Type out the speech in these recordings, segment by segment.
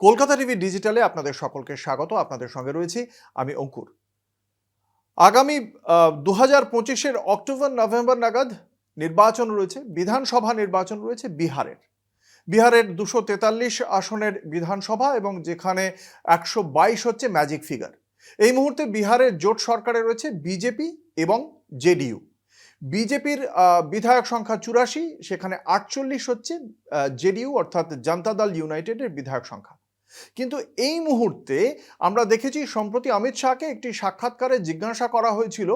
Kolkata TV ডিজিটালে আপনাদের সকলকে স্বাগত। আপনাদের সঙ্গে রয়েছি আমি অঙ্কুর। আগামী 2025-এর অক্টোবর নভেম্বর নাগাদ নির্বাচন রয়েছে, বিধানসভা নির্বাচন রয়েছে বিহারের 243 আসনের বিধানসভা, এবং যেখানে 122 হচ্ছে ম্যাজিক ফিগার। এই মুহূর্তে বিহারের জোট সরকারে রয়েছে বিজেপি এবং জেডিইউ। বিজেপির বিধায়ক সংখ্যা 84, সেখানে 48 হচ্ছে জেডিইউ অর্থাৎ জনতা দল ইউনাইটেডের বিধায়ক সংখ্যা। কিন্তু এই মুহূর্তে আমরা দেখেছি, সম্প্রতি অমিত শাহকে একটি সাক্ষাৎকারে জিজ্ঞাসা করা হয়েছিল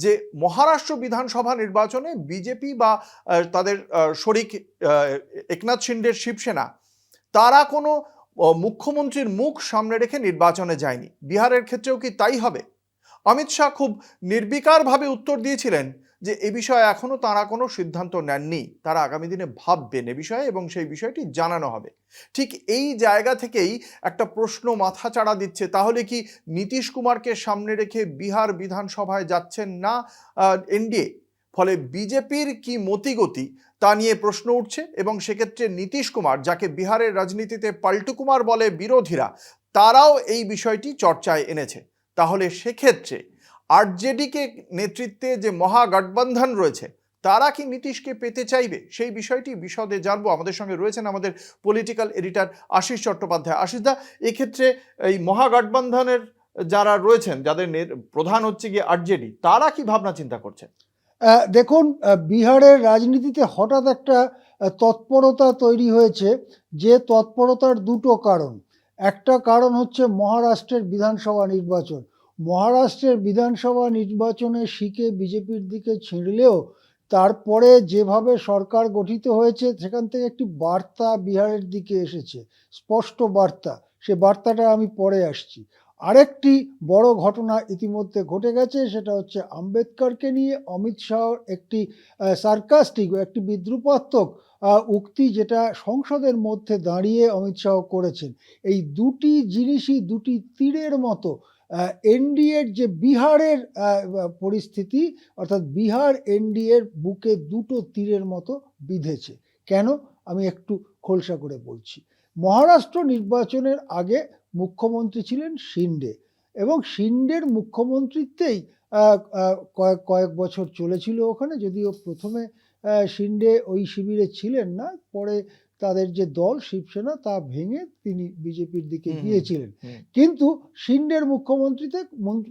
যে মহারাষ্ট্র বিধানসভা নির্বাচনে বিজেপি বা তাদের শরিক একনাথ শিন্ডের শিবসেনা তারা কোনো মুখ্যমন্ত্রীর মুখ সামনে রেখে নির্বাচনে যায়নি। বিহারের ক্ষেত্রেও কি তাই হবে? অমিত শাহ খুব নির্বিকারভাবে উত্তর দিয়েছিলেন যে এ বিষয়ে এখনো তারা কোনো সিদ্ধান্ত নেননি, তারা আগামী দিনে ভাববেন এ বিষয়ে এবং সেই বিষয়টি জানানো হবে। ঠিক এই জায়গা থেকেই একটা প্রশ্ন মাথাচাড়া দিচ্ছে, তাহলে কি নীতিশ কুমারকে সামনে রেখে বিহার বিধানসভায় যাচ্ছেন না এনডিএ? ফলে বিজেপির কি মতিগতি তা নিয়ে প্রশ্ন উঠছে, এবং সেক্ষেত্রে নীতিশ কুমার, যাকে বিহারের রাজনীতিতে পাল্টু কুমার বলে বিরোধীরা, তারাও এই বিষয়টি চর্চায় এনেছে। তাহলে সেক্ষেত্রে আরজেডিকে নেতৃত্বে যে মহাগঠবন্ধন রয়েছে, তারা কি নীতিশকে পেতে চাইবে? সেই বিষয়টি বিশদে জানবো। আমাদের সঙ্গে রয়েছেন আমাদের পলিটিক্যাল এডিটর আশিস চট্টোপাধ্যায়। আশিসদা, এক্ষেত্রে এই মহাগঠবন্ধনের যারা রয়েছেন, যাদের প্রধান হচ্ছে গিয়ে আরজেডি, তারা কি ভাবনা চিন্তা করছে? দেখুন, বিহারের রাজনীতিতে হঠাৎ একটা তৎপরতা তৈরি হয়েছে, যে তৎপরতার দুটো কারণ। একটা কারণ হচ্ছে মহারাষ্ট্রের বিধানসভা নির্বাচন। মহারাষ্ট্রের বিধানসভা নির্বাচনে শিকে বিজেপির দিকে ছিঁড়লেও তারপরে যেভাবে সরকার গঠিত হয়েছে, সেখান থেকে একটি বার্তা বিহারের দিকে এসেছে, স্পষ্ট বার্তা। সে বার্তাটা আমি পরে আসছি। আরেকটি বড় ঘটনা ইতিমধ্যে ঘটে গেছে, সেটা হচ্ছে আম্বেদকরকে নিয়ে অমিত শাহর একটি সার্কাস্টিক, একটি বিদ্রুপাত্মক উক্তি, যেটা সংসদের মধ্যে দাঁড়িয়ে অমিত শাহ করেছেন। এই দুটি জিনিসই দুটি তীরের মতো এনডিএর যে বিহারের পরিস্থিতি, অর্থাৎ বিহার এনডিএর বুকে দুটো তীরের মতো বিঁধেছে। কেন? আমি একটু খোলসা করে বলছি। মহারাষ্ট্র নির্বাচনের আগে মুখ্যমন্ত্রী ছিলেন শিন্ডে, এবং শিন্ডের মুখ্যমন্ত্রীত্বেই কয়েক বছর চলেছিল ওখানে। যদিও প্রথমে শিন্ডে ওই শিবিরে ছিলেন না, পরে তাদের যে দল শিবসেনা তা ভেঙে তিনি বিজেপির দিকে গিয়েছিলেন। কিন্তু শিন্ডের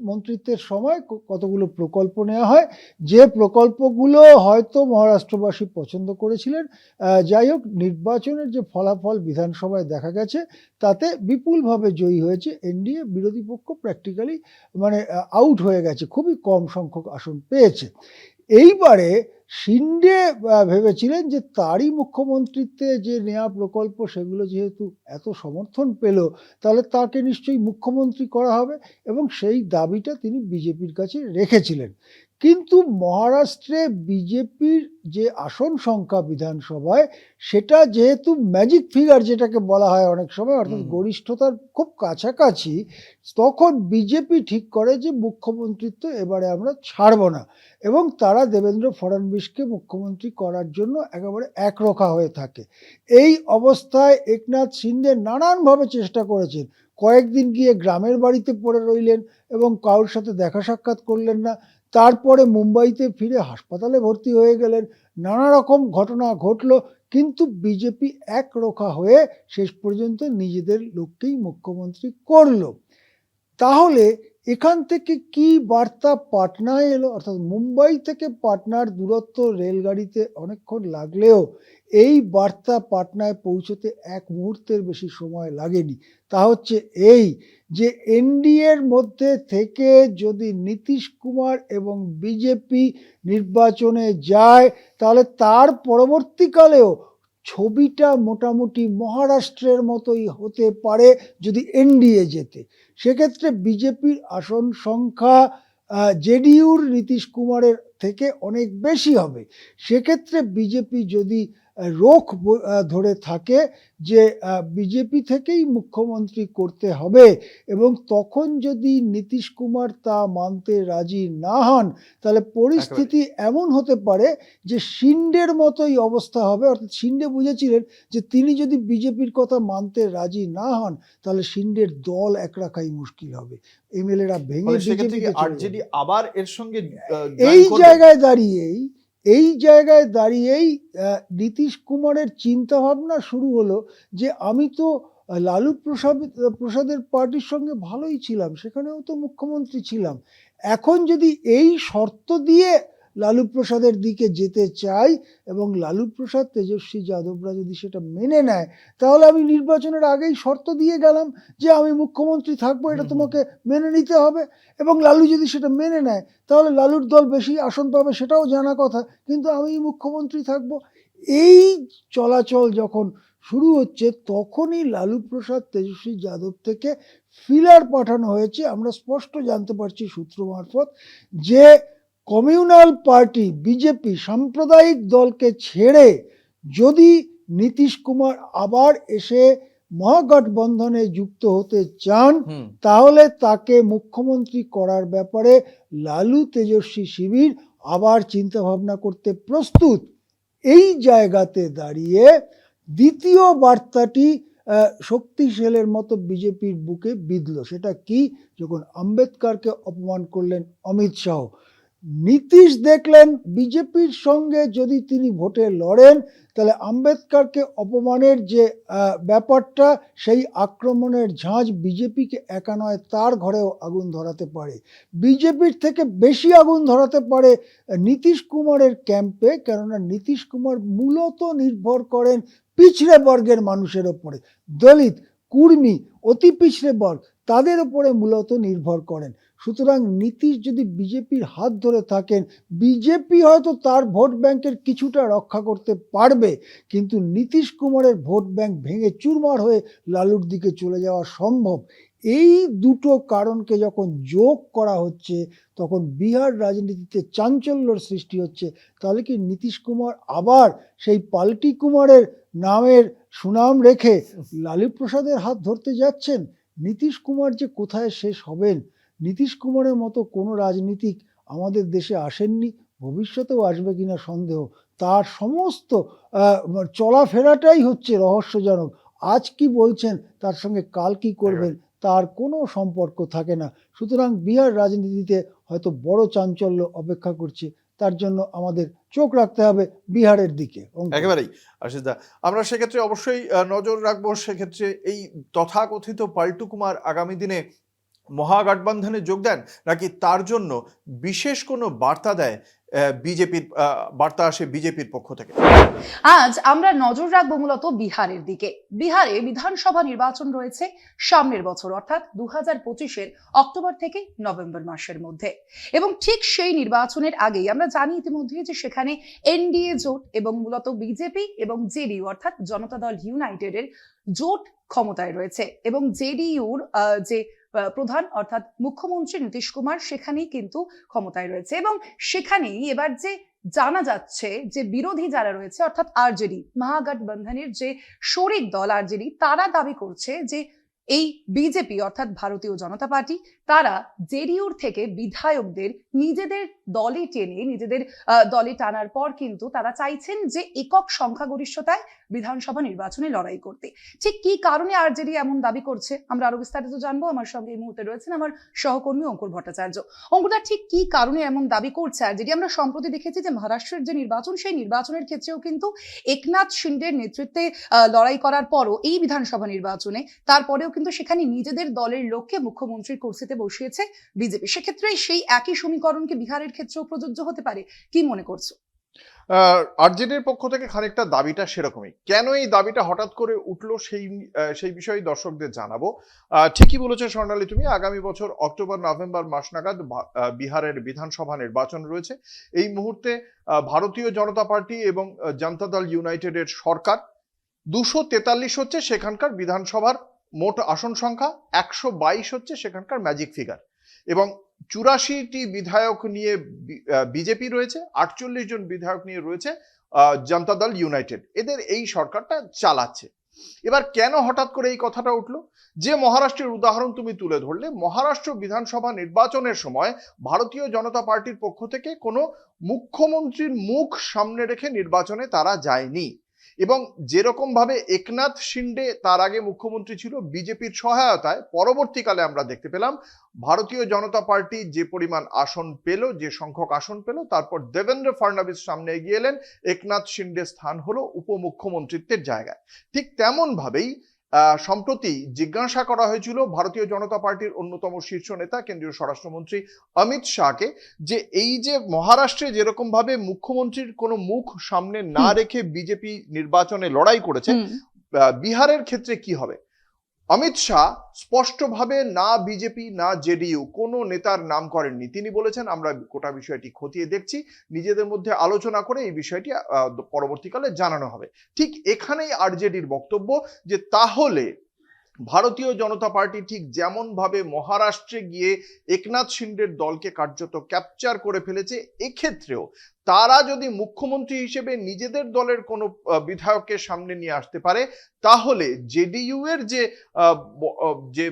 মন্ত্রিত্বের সময় কতগুলো প্রকল্প নেওয়া হয়, যে প্রকল্পগুলো হয়তো মহারাষ্ট্রবাসী পছন্দ করেছিলেন। যাই হোক, নির্বাচনের যে ফলাফল বিধানসভায় দেখা গেছে, তাতে বিপুলভাবে জয়ী হয়েছে এনডিএ। বিরোধী পক্ষ প্র্যাকটিক্যালি আউট হয়ে গেছে, খুবই কম সংখ্যক আসন পেয়েছে। এইবারে শিন্ডে ভেবেছিলেন যে তারই মুখ্যমন্ত্রীত্বে যে নেওয়া প্রকল্প, সেগুলো যেহেতু এত সমর্থন পেল, তাহলে তাকে নিশ্চয়ই মুখ্যমন্ত্রী করা হবে, এবং সেই দাবিটা তিনি বিজেপির কাছে রেখেছিলেন। কিন্তু মহারাষ্ট্রে বিজেপির যে আসন সংখ্যা বিধানসভায়, সেটা যেহেতু ম্যাজিক ফিগার যেটাকে বলা হয় অনেক সময়, অর্থাৎ গরিষ্ঠতার খুব কাছাকাছি, তখন বিজেপি ঠিক করে যে মুখ্যমন্ত্রিত্ব এবারে আমরা ছাড়ব না, এবং তারা দেবেন্দ্র ফডনবিসকে মুখ্যমন্ত্রী করার জন্য একেবারে একরোখা হয়ে থাকে। এই অবস্থায় একনাথ শিন্ডে নানানভাবে চেষ্টা করেছেন। কয়েকদিন গিয়ে গ্রামের বাড়িতে পড়ে রইলেন এবং কারোর সাথে দেখা সাক্ষাৎ করলেন না। তারপরে মুম্বাইতে ফিরে হাসপাতালে ভর্তি হয়ে গেলেন। নানা রকম ঘটনা ঘটল, কিন্তু বিজেপি একরোখা হয়ে শেষ পর্যন্ত নিজেদের লোককেই মুখ্যমন্ত্রী করলো। তাহলে এখান থেকে কি বার্তা পাটনায় এলো? অর্থাৎ মুম্বাই থেকে পাটনার দূরত্ব রেলগাড়িতে অনেকক্ষণ লাগলেও এই বার্তা পাটনায় পৌঁছতে এক মুহূর্তের বেশি সময় লাগেনি। তা হচ্ছে এই যে এনডিএর মধ্যে থেকে যদি নীতিশ কুমার এবং বিজেপি নির্বাচনে যায়, তাহলে তার পরবর্তীকালেও ছবিটা মোটামুটি মহারাষ্ট্রের মতোই হতে পারে যদি এনডিএ জেতে। সেক্ষেত্রে বিজেপির আসন সংখ্যা জেডিইউর নীতিশ কুমারের থেকে অনেক বেশি হবে। সেক্ষেত্রে বিজেপি যদি ধরে থাকে যে বিজেপি থেকেই মুখ্যমন্ত্রী করতে হবে, এবং তখন যদি নীতিশ কুমার তা মানতে রাজি না হন তাহলে পরিস্থিতি এমন হতে পারে যে শিন্ডের মতোই অবস্থা হবে। অর্থাৎ শিন্ডে বুঝেছিলেন যে তিনি যদি বিজেপির কথা মানতে রাজি না হন তাহলে শিন্ডের দল একরাখাই মুশকিল হবে, এমএলএরা ভেঙে বিজেপিতে চলে আরজেডি যাবে। আবার এর সঙ্গে এই জায়গায় দাঁড়িয়েই নীতিশ কুমারের চিন্তা ভাবনা শুরু হলো যে আমি তো লালু প্রসাদের পার্টির সঙ্গে ভালোই ছিলাম, সেখানেও তো মুখ্যমন্ত্রী ছিলাম, এখন যদি এই শর্ত দিয়ে লালু প্রসাদের দিকে যেতে চাই এবং লালু প্রসাদ তেজস্বী যাদবরা যদি সেটা মেনে নেয় তাহলে আমি নির্বাচনের আগেই শর্ত দিয়ে গেলাম যে আমি মুখ্যমন্ত্রী থাকবো, এটা তোমাকে মেনে নিতে হবে। এবং লালু যদি সেটা মেনে নেয় তাহলে লালুর দল বেশি আসন পাবে, সেটাও জানা কথা, কিন্তু আমি মুখ্যমন্ত্রী থাকবো। এই চলাচল যখন শুরু হচ্ছে তখনই লালু প্রসাদ তেজস্বী যাদব থেকে ফিলার পাঠানো হয়েছে। আমরা স্পষ্ট জানতে পারছি সূত্র মারফত যে কমিউনাল পার্টি বিজেপি সাম্প্রদায়িক দলকে ছেড়ে যদি নীতিশ কুমার আবার এসে মহাগঠবন্ধনে যুক্ত হতে চান তাহলে তাকে মুখ্যমন্ত্রী করার ব্যাপারে লালু তেজস্বী শিবির আবার চিন্তা ভাবনা করতে প্রস্তুত। এই জায়গাতে দাঁড়িয়ে দ্বিতীয় বার্তাটি শক্তিশালের মতো বিজেপির বুকে বিঁধল। সেটা কি? যখন আম্বেদকরকে অপমান করলেন অমিত শাহ, নীতিশ দেখলেন বিজেপির সঙ্গে যদি তিনি ভোটে লড়েন তাহলে আম্বেদকরকে অপমানের যে ব্যাপারটা, সেই আক্রমণের ঝাঁজ বিজেপিকে একা নয় তার ঘরেও আগুন ধরাতে পারে, বিজেপির থেকে বেশি আগুন ধরাতে পারে নীতিশ কুমারের ক্যাম্পে। কেননা নীতিশ কুমার মূলত নির্ভর করেন পিছড়ে বর্গের মানুষের ওপরে, দলিত, কুর্মী, অতি পিছড়ে বর্গ, তাদের ওপরে মূলত নির্ভর করেন। সুতরাং নীতিশ যদি বিজেপির হাত ধরে থাকেন, বিজেপি হয়তো তার ভোট ব্যাংকের কিছুটা রক্ষা করতে পারবে, কিন্তু নীতিশ কুমারের ভোট ব্যাংক ভেঙে চুরমার হয়ে লালুর দিকে চলে যাওয়া সম্ভব। এই দুটো কারণকে যখন যোগ করা হচ্ছে তখন বিহার রাজনীতিতে চাঞ্চল্যর সৃষ্টি হচ্ছে। তাহলে কি নীতিশ কুমার আবার সেই পাল্টি কুমারের নামের সুনাম রেখে লালু প্রসাদের হাত ধরতে যাচ্ছেন? নীতিশ কুমার যে কোথায় শেষ হবেন, নীতিশ কুমারের মতো কোনো রাজনীতিক আমাদের দেশে আসেননি, ভবিষ্যতেও আসবে কিনা সন্দেহ। তার সমস্ত চলাফেরাটাই হচ্ছে রহস্যজনক। আজ কি বলছেন তার সঙ্গে কাল কি করবেন তার কোনো সম্পর্ক থাকে না। সুতরাং বিহার রাজনীতিতে হয়তো বড় চাঞ্চল্য অপেক্ষা করছে, তার জন্য আমাদের চোখ রাখতে হবে বিহারের দিকে। একেবারেই আশিস দা, আমরা সেক্ষেত্রে অবশ্যই নজর রাখবো। সেক্ষেত্রে এই তথাকথিত পাল্টু কুমার আগামী দিনে মহাগঠবন্ধনে যোগ দেন নাকি তার জন্য বিশেষ কোনো বার্তা দেয় বিজেপির, বার্তা আসে বিজেপির পক্ষ থেকে? আজ আমরা নজর রাখবো মূলত বিহারের দিকে। বিহারে বিধানসভা নির্বাচন রয়েছে সামনের বছর, অর্থাৎ 2025-এর অক্টোবর থেকে নভেম্বর মাসের মধ্যে, এবং ঠিক সেই নির্বাচনের আগেই আমরা জানি ইতিমধ্যে যে সেখানে এনডিএ জোট এবং মূলত বিজেপি এবং জেডিইউ অর্থাৎ জনতা দল ইউনাইটেডের জোট ক্ষমতায় রয়েছে, এবং জেডিইউর যে প্রধান অর্থাৎ মুখ্যমন্ত্রী নীতিশ কুমার সেখানেই কিন্তু ক্ষমতায় রয়েছে। এবং সেখানেই এবার যে জানা যাচ্ছে যে বিরোধী যারা রয়েছে অর্থাৎ আরজেডি, মহাগঠবন্ধনের যে শরিক দল আরজেডি, তারা দাবি করছে যে এই বিজেপি অর্থাৎ ভারতীয় জনতা পার্টি তারা জেডিইউর থেকে বিধায়কদের নিজেদের দলে টেনে নিজেদের দলে টানার পর কিন্তু তারা চাইছেন যে একক সংখ্যাগরিষ্ঠতায় বিধানসভা নির্বাচনে লড়াই করতে। ঠিক কি কারণে আরজেডি এমন দাবি করছে আমরা আরো বিস্তারিত জানবো। আমার সঙ্গে এই মুহূর্তে রয়েছেন আমার সহকর্মী অঙ্কুর ভট্টাচার্য। অঙ্কুরদা, ঠিক কি কারণে এমন দাবি করছে আরজেডি? আমরা সম্প্রতি দেখেছি যে মহারাষ্ট্রের যে নির্বাচন, সেই নির্বাচনের ক্ষেত্রেও কিন্তু একনাথ শিন্ডের নেতৃত্বে লড়াই করার পরও এই বিধানসভা নির্বাচনে তারপরেও কিন্তু সেখানে নিজেদের দলের লোককে মুখ্যমন্ত্রীর কুর্সিতে বসিয়েছে বিজেপি। সেক্ষেত্রে সেই একই সমীকরণ কি বিহারের ক্ষেত্রেও প্রযোজ্য হতে পারে? কি মনে করছো? আরজেডির পক্ষ থেকে খানিকটা দাবিটা সেরকমই। কেন এই দাবিটা হঠাৎ করে উঠলো সেই বিষয়ে দর্শকদের জানাবো। ঠিকই বলেছো স্বর্ণালী তুমি, আগামী বছর অক্টোবর নভেম্বর মাস নাগাদ বিহারের বিধানসভা নির্বাচন রয়েছে। এই মুহূর্তে ভারতীয় জনতা পার্টি এবং জনতা দল ইউনাইটেডের সরকার। 243 হচ্ছে সেখানকার বিধানসভার মোট আসন সংখ্যা, 122 হচ্ছে সেখানকার ম্যাজিক ফিগার, এবং 84টি বিধায়ক নিয়ে বিজেপি রয়েছে, 48 জন বিধায়ক নিয়ে রয়েছে জনতা দল ইউনাইটেড, এদের এই সরকারটা চালাচ্ছে। এবার কেন হঠাৎ করে এই কথাটা উঠলো? যে মহারাষ্ট্রের উদাহরণ তুমি তুলে ধরলে, মহারাষ্ট্র বিধানসভা নির্বাচনের সময় ভারতীয় জনতা পার্টির পক্ষ থেকে কোনো মুখ্যমন্ত্রীর মুখ সামনে রেখে নির্বাচনে তারা যায়নি। এবং যেরকম ভাবে একনাথ শিন্ডে তার আগে মুখ্যমন্ত্রী ছিল বিজেপির সহায়তায়, পরবর্তীকালে আমরা দেখতে পেলাম ভারতীয় জনতা পার্টি যে পরিমাণ আসন পেল, যে সংখ্যক আসন পেল, তারপর দেবেন্দ্র ফডনবিস সামনে এগিয়ে এলেন, একনাথ শিন্ডে স্থান হলো উপমুখ্যমন্ত্রীত্বের জায়গায়। ঠিক তেমন ভাবেই সম্প্রতি জিজ্ঞাসা করা হয়েছিল ভারতীয় জনতা পার্টির অন্যতম শীর্ষ নেতা কেন্দ্রীয় স্বরাষ্ট্রমন্ত্রী অমিত শাহকে, যে এই যে মহারাষ্ট্রে যেরকম ভাবে মুখ্যমন্ত্রীর কোনো মুখ সামনে না রেখে বিজেপি নির্বাচনে লড়াই করেছে, বিহারের ক্ষেত্রে কি হবে? অমিত শাহ স্পষ্টভাবে না বিজেপি না জেডিইউ কোনো নেতার নাম করেননি। তিনি বলেছেন আমরা গোটা বিষয়টি খতিয়ে দেখছি, নিজেদের মধ্যে আলোচনা করে এই বিষয়টি পরবর্তীকালে জানানো হবে। ঠিক এখানেই আরজেডির বক্তব্য যে তাহলে ভারতীয় জনতা পার্টি ঠিক যেমন ভাবে মহারাষ্ট্রে গিয়ে একনাথ শিন্ডের দলকে কার্যত ক্যাপচার করে ফেলেছে, এক্ষেত্রেও তারা যদি মুখ্যমন্ত্রী হিসেবে নিজেদের দলের কোনো বিধায়ককে সামনে নিয়ে আসতে পারে, তাহলে জেডিইউ এর যে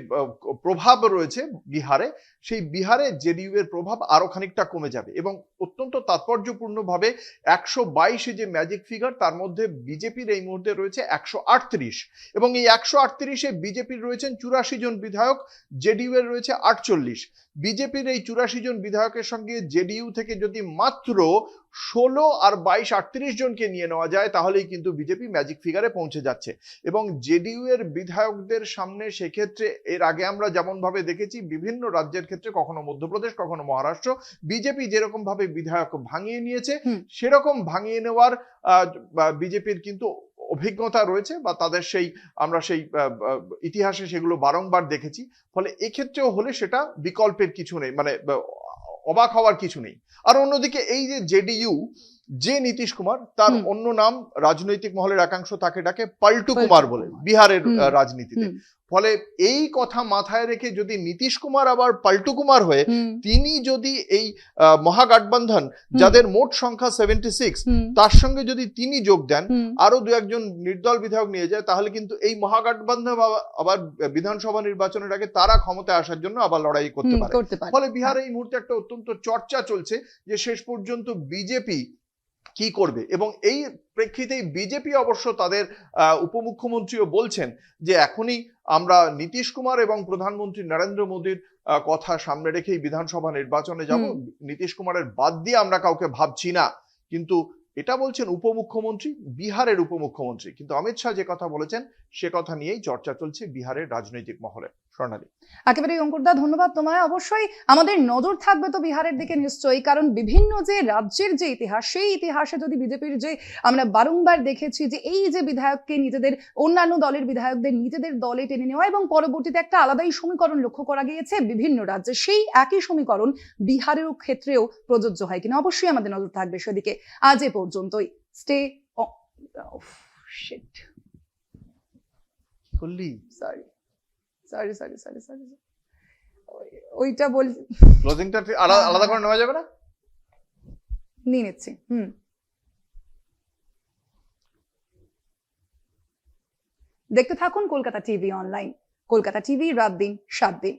প্রভাব রয়েছে বিহারে, সেই বিহারে জেডিইউ এর প্রভাব আরো খানিকটা কমে যাবে। এবং অত্যন্ত তাৎপর্যপূর্ণভাবে 122 যে ম্যাজিক ফিগার, তার মধ্যে বিজেপির এই মুহূর্তে রয়েছে 138, এবং এই 138-এ বিজেপির রয়েছেন 84 জন বিধায়ক, জেডিইউ এর রয়েছে 48। বিজেপির এই 84 জন বিধায়কের সঙ্গে জেডিইউ থেকে যদি মাত্র 16 আর 22 38 জনকে নিয়ে নেওয়া যায়, তাহলেই কিন্তু বিজেপি ম্যাজিক ফিগারে পৌঁছে যাচ্ছে। এবং জেডিইউ এর বিধায়কদের সামনে সেক্ষেত্রে এর আগে আমরা যেমন ভাবে দেখেছি বিভিন্ন রাজ্যের ক্ষেত্রে, কখনো মধ্যপ্রদেশ কখনো মহারাষ্ট্র, বিজেপি যেরকম ভাবে বিধায়ক ভাঙিয়ে নিয়েছে, সেরকম ভাঙিয়ে নেওয়ার বিজেপির কিন্তু অভিজ্ঞতা রয়েছে, বা তাদের আমরা সেই ইতিহাসে সেগুলো বারংবার দেখেছি। ফলে এক্ষেত্রেও হলে সেটা বিকল্পের কিছু নেই, মানে অবাক হওয়ার কিছু নেই। আর অন্যদিকে এই যে জেডিইউ, যে নীতিশ কুমার, তার অন্য নাম রাজনৈতিক মহলের একাংশ তাকে ডাকে পাল্টু কুমার বলে বিহারের রাজনীতিতে। ফলে এই কথা মাথায় রেখে যদি নীতিশ কুমার আবার পাল্টু কুমার হয়ে তিনি যদি এই মহাগঠবন্ধন, যাদের মোট সংখ্যা 76, তার সঙ্গে যদি তিনি যোগ দেন, আরো দু একজন নির্দল বিধায়ক নিয়ে যায়, তাহলে কিন্তু এই মহাগঠবন্ধন আবার বিধানসভা নির্বাচনের আগে তারা ক্ষমতায় আসার জন্য আবার লড়াই করতে পারে। ফলে বিহারে এই মুহূর্তে একটা অত্যন্ত চর্চা চলছে যে শেষ পর্যন্ত বিজেপি কি করবে। এবং এই প্রেক্ষিতেই বিজেপি অবশ্য তাদের উপমুখ্যমন্ত্রীও বলছেন যে এখনই আমরা নীতিশ কুমার এবং প্রধানমন্ত্রী নরেন্দ্র মোদীর কথা সামনে রেখেই বিধানসভা নির্বাচনে যাব, নীতিশ কুমারের বাদ দিয়ে আমরা কাউকে ভাবছি না। কিন্তু এটা বলছেন উপমুখ্যমন্ত্রী, বিহারের উপমুখ্যমন্ত্রী। কিন্তু অমিত শাহ যে কথা বলেছেন সে কথা নিয়েই চর্চা চলছে বিহারের রাজনৈতিক মহলে। স্বর্ণালী, একেবারে অঙ্কুরদা, ধন্যবাদ তোমায়। অবশ্যই আমাদের নজর থাকবে তো বিহারের দিকে নিশ্চয়ই, কারণ বিভিন্ন যে রাজ্যের যে ইতিহাস, সেই ইতিহাসে যদি বিজেপির যে আমরা বারংবার দেখেছি যে এই যে বিধায়ককে নিজেদের অন্যান্য দলের বিধায়কদের নিজেদের দলে টেনে নেওয়া এবং পরবর্তীতে একটা আলাদাই সমীকরণ লক্ষ্য করা গিয়েছে বিভিন্ন রাজ্যে, সেই একই সমীকরণ বিহারের ক্ষেত্রেও প্রযোজ্য হয় কিনা অবশ্যই আমাদের নজর থাকবে সেদিকে। আজ এ পর্যন্তই। স্টে শিট করলি sorry sorry sorry sorry sorry ওইটা বল, ক্লোজিংটা আলাদা করে নেওয়া যাবে না? নিয়ে নিচ্ছি। দেখতে থাকুন Kolkata TV online. Kolkata TV, রাত দিন 7 দিন।